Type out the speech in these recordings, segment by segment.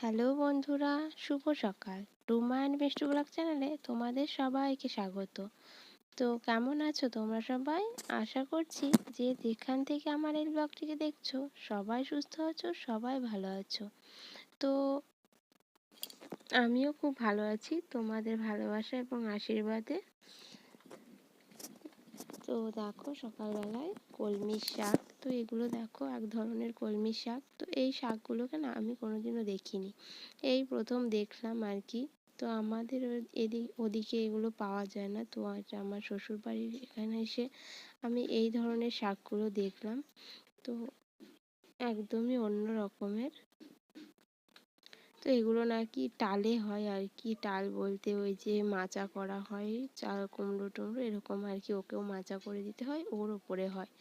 Hello বন্ধুরা, শুভ সকাল। Ruma and Mishtu blog চ্যানেলে তোমাদের সবাইকে স্বাগত। তো কেমন আছো তোমরা সবাই? আশা করছি যে যেখান থেকে আমার এই ব্লগটিকে দেখছো সবাই সুস্থ আছো, সবাই ভালো আছো। তো আমিও খুব ভালো আছি তোমাদের ভালোবাসা এবং আশীর্বাদে। তো দেখো সকালবেলায় কলমি শাক, তো এগুলো দেখো এক ধরনের কলমি শাক। তো এই শাকগুলোকে না আমি কোনোদিনও দেখিনি, এই প্রথম দেখলাম আর কি। তো আমাদের ওদিকে এগুলো পাওয়া যায় না। তো আজ আমার শ্বশুরবাড়ির এখানে এসে আমি এই ধরনের শাকগুলো দেখলাম। তো একদমই অন্য রকমের। তো এগুলো নাকি টালে হয় আর কি, টাল বলতে ওই যে মাচা করা হয় চাল কুমড়ো টুমড়ো এরকম আর কি, ওকেও মাচা করে দিতে হয়, ওর ওপরে হয়।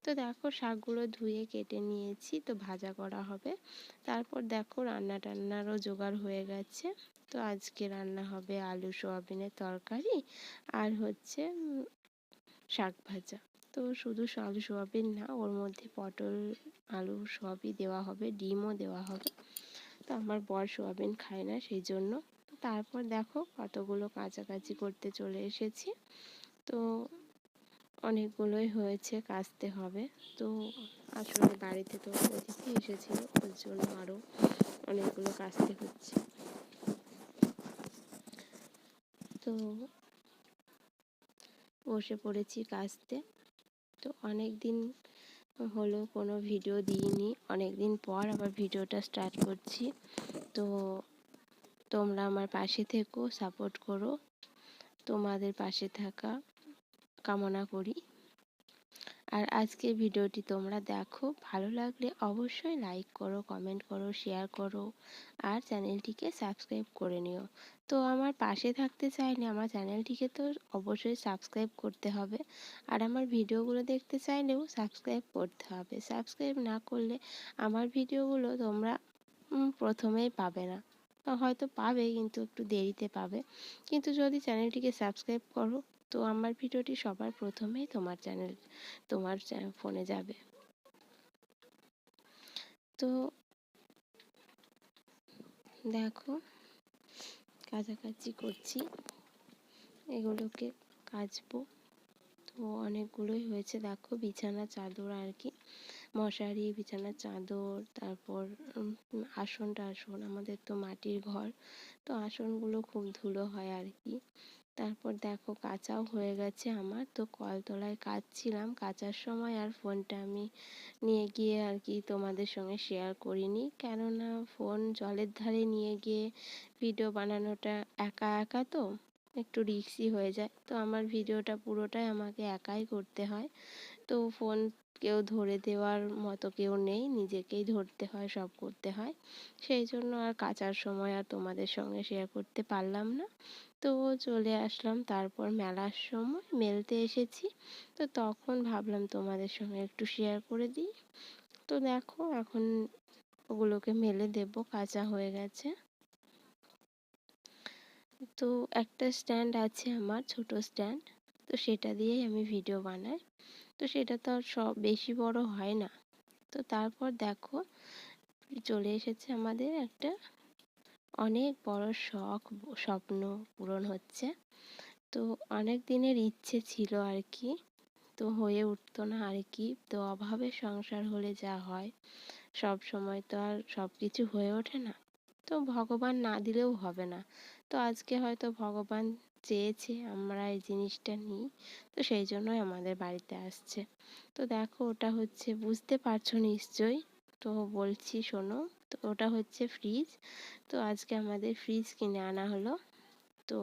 তো দেখো শাকগুলো ধুয়ে কেটে নিয়েছি, তো ভাজা করা হবে। তারপর দেখো রান্না টান্নারও জোগাড় হয়ে গেছে। তো আজকে রান্না হবে আলু সোয়াবিনের তরকারি আর হচ্ছে শাক ভাজা। তো শুধু আলু সোয়াবিন না, ওর মধ্যে পটল আলু সবই দেওয়া হবে, ডিমও দেওয়া হবে। তো আমার বর সোয়াবিন খায় না, সেই জন্য। তারপর দেখো কতগুলো কাচাকাচি করতে চলে এসেছি। তো অনেকগুলোই হয়েছে, কাচতে হবে। তো আসলে বাড়িতে তো অতিথি এসেছিল, ওর জন্য আরও অনেকগুলো কাচতে হচ্ছে। তো বসে পড়েছি কাচতে। তো অনেক দিন হলো কোনো ভিডিও দিইনি, অনেক দিন পর আবার ভিডিওটা স্টার্ট করছি। তো তোমরা আমার পাশে থেকো, সাপোর্ট করো, তোমাদের পাশে থাকা কামনা করি। আর আজকের ভিডিওটি তোমরা দেখো, ভালো লাগলে অবশ্যই লাইক করো, কমেন্ট করো, শেয়ার করো আর চ্যানেলটিকে সাবস্ক্রাইব করে নিও। তো আমার পাশে থাকতে চাইলে আমার চ্যানেলটিকে তো অবশ্যই সাবস্ক্রাইব করতে হবে, আর আমার ভিডিওগুলো দেখতে চাইলেও সাবস্ক্রাইব করতে হবে। সাবস্ক্রাইব না করলে আমার ভিডিওগুলো তোমরা প্রথমেই পাবে না, বা হয়তো পাবে কিন্তু একটু দেরিতে পাবে। কিন্তু যদি চ্যানেলটিকে সাবস্ক্রাইব করো তো আমার ভিডিওটি সবার প্রথমেই তোমার ফোনে যাবে। তো দেখো কাছাকাছি করছি, এগুলোকে কাচবো। তো অনেকগুলোই হয়েছে, দেখো বিছানা চাদর আর কি, মশারি, বিছানার চাদর, তারপর আসন টাসন, আমাদের তো মাটির ঘর, তো আসনগুলো খুব ধুলো হয় আর কি। তারপর দেখো কাচাও হয়ে গেছে আমার। তো কলতলায় কাচছিলাম, কাচার সময় আর ফোনটা আমি নিয়ে গিয়ে আর কি তোমাদের সঙ্গে শেয়ার করিনি, কেননা ফোন জলের ধারে নিয়ে গিয়ে ভিডিও বানানোটা একা একা তো একটু রিস্কি হয়ে যায়। তো আমার ভিডিওটা পুরোটাই আমাকে একাই করতে হয়। তো ফোন কেউ ধরে দেওয়ার মতো কেউ নেই, নিজেকেই ধরতে হয়, সব করতে হয়। সেই জন্য আর কাচার সময় আর তোমাদের সঙ্গে শেয়ার করতে পারলাম না। তো চলে আসলাম, তারপর মেলার সময় মেলতে এসেছি। তো তখন ভাবলাম তোমাদের সঙ্গে একটু শেয়ার করে দিই। তো দেখো এখন ওগুলোকে মেলে দেবো, কাচা হয়ে গেছে। তো একটা স্ট্যান্ড আছে আমার, ছোট স্ট্যান্ড, তো সেটা দিয়েই আমি ভিডিও বানাই। তো সেটা তো আর সব বেশি বড় হয় না। তো তারপর দেখো চলে এসেছে আমাদের একটা অনেক বড় স্বপ্ন পূরণ হচ্ছে। তো অনেক দিনের ইচ্ছে ছিল আর কি, তো হয়ে উঠতো না আর কি। তো অভাবের সংসার হলে যা হয়, সব সময় তো আর সব কিছু হয়ে ওঠে না। তো ভগবান না দিলেও হবে না। তো আজকে হয়তো ভগবান চেয়েছে আমরা এই জিনিসটা নিই, তো সেই জন্যই আমাদের বাড়িতে আসছে। তো দেখো ওটা হচ্ছে, বুঝতে পারছো নিশ্চয়ই, তো বলছি শোনো। তো ওটা হচ্ছে ফ্রিজ। তো আজকে আমাদের ফ্রিজ কিনে আনা হলো। তো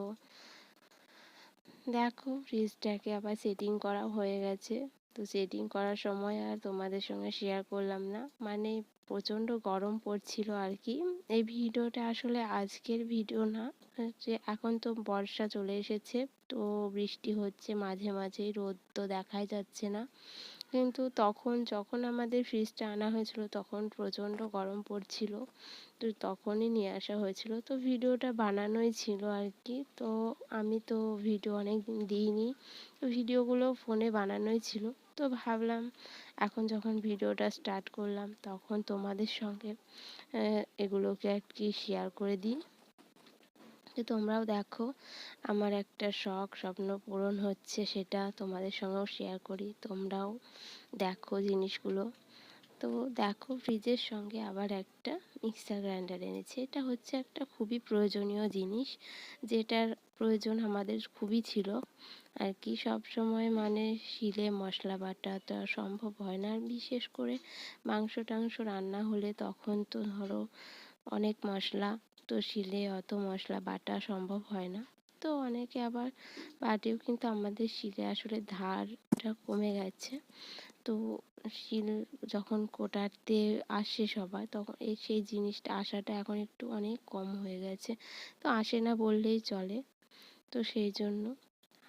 দেখো ফ্রিজটাকে আবার সেটিং করা হয়ে গেছে। তো সেটিং করার সময় আর তোমাদের সঙ্গে শেয়ার করলাম না, মানে প্রচণ্ড গরম পড়ছিল আর কি। এই ভিডিওটা আসলে আজকের ভিডিও না, যে এখন তো বর্ষা চলে এসেছে, তো বৃষ্টি হচ্ছে মাঝে মাঝেই, রোদ তো দেখাই যাচ্ছে না। কিন্তু তখন যখন আমাদের ফ্রিজটা আনা হয়েছিল তখন প্রচণ্ড গরম পড়ছিল, তো তখনই নিয়ে আসা হয়েছিল। তো ভিডিওটা বানানোই ছিল আর কি। তো আমি তো ভিডিও অনেক দিন দিইনি, তো ভিডিওগুলো ফোনে বানানোই ছিল। তো ভাবলাম এখন যখন ভিডিওটা স্টার্ট করলাম তখন তোমাদের সঙ্গে এগুলোকে আর কি শেয়ার করে দিই, যে তোমরাও দেখো আমার একটা শখ স্বপ্ন পূরণ হচ্ছে, সেটা তোমাদের সঙ্গেও শেয়ার করি, তোমরাও দেখো জিনিসগুলো। তো দেখো ফ্রিজের সঙ্গে আবার একটা মিক্সার গ্রাইন্ডার এনেছে। এটা হচ্ছে একটা খুবই প্রয়োজনীয় জিনিস, যেটার প্রয়োজন আমাদের খুবই ছিল আর কি। সব সময় মানে শিলে মশলা বাটাটা সম্ভব হয় না, আর বিশেষ করে মাংস টাংস রান্না হলে তখন তো ধরো অনেক মশলা, তো শিলে অত মশলা বাটা সম্ভব হয় না। তো অনেকে আবার বাটেও, কিন্তু আমাদের শিলে আসলে ধারটা কমে গেছে। তো শিল যখন কোটাতে আসে সবাই, তখন সেই জিনিসটা আসাটা এখন একটু অনেক কম হয়ে গেছে, তো আসে না বললেই চলে। তো সেই জন্য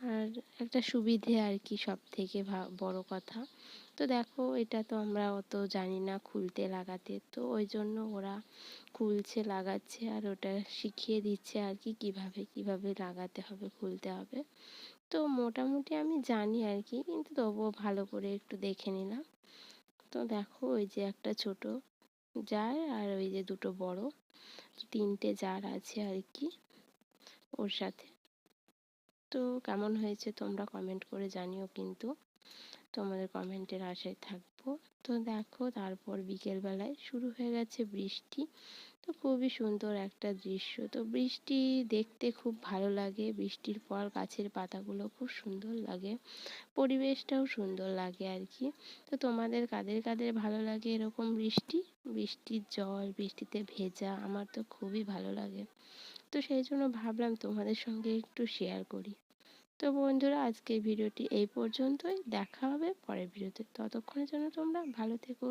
আর একটা সুবিধে আর কি, সব থেকে বড় কথা। তো দেখো এটা তো আমরা অত জানি না খুলতে লাগাতে, তো ওই জন্য ওরা খুলছে লাগাচ্ছে আর ওটা শিখিয়ে দিচ্ছে আর কি, কিভাবে কিভাবে লাগাতে হবে খুলতে হবে। তো মোটামুটি আমি জানি আর কি, কিন্তু তবুও ভালো করে একটু দেখে নিলাম। তো দেখো ওই যে একটা ছোট জার আর ওই যে দুটো বড়, তিনটে জার আছে আর কি ওর সাথে। তো কেমন হয়েছে তোমরা কমেন্ট করে জানিও কিন্তু, তোমাদের কমেন্টের আশায় থাকবো। তো দেখো তারপর বিকেলবেলায় শুরু হয়ে গেছে বৃষ্টি। তো খুবই সুন্দর একটা দৃশ্য, তো বৃষ্টি দেখতে খুব ভালো লাগে, বৃষ্টির পর গাছের পাতাগুলো খুব সুন্দর লাগে, পরিবেশটাও সুন্দর লাগে আর কি। তো তোমাদের কাদের কাদের ভালো লাগে এরকম বৃষ্টি, বৃষ্টির জল, বৃষ্টিতে ভেজা? আমার তো খুবই ভালো লাগে। তো সেই জন্য ভাবলাম তোমাদের সঙ্গে একটু শেয়ার করি। তো বন্ধুরা আজকের ভিডিওটি এই পর্যন্তই, দেখা হবে পরের ভিডিওতে, ততক্ষণের জন্য তোমরা ভালো থেকো।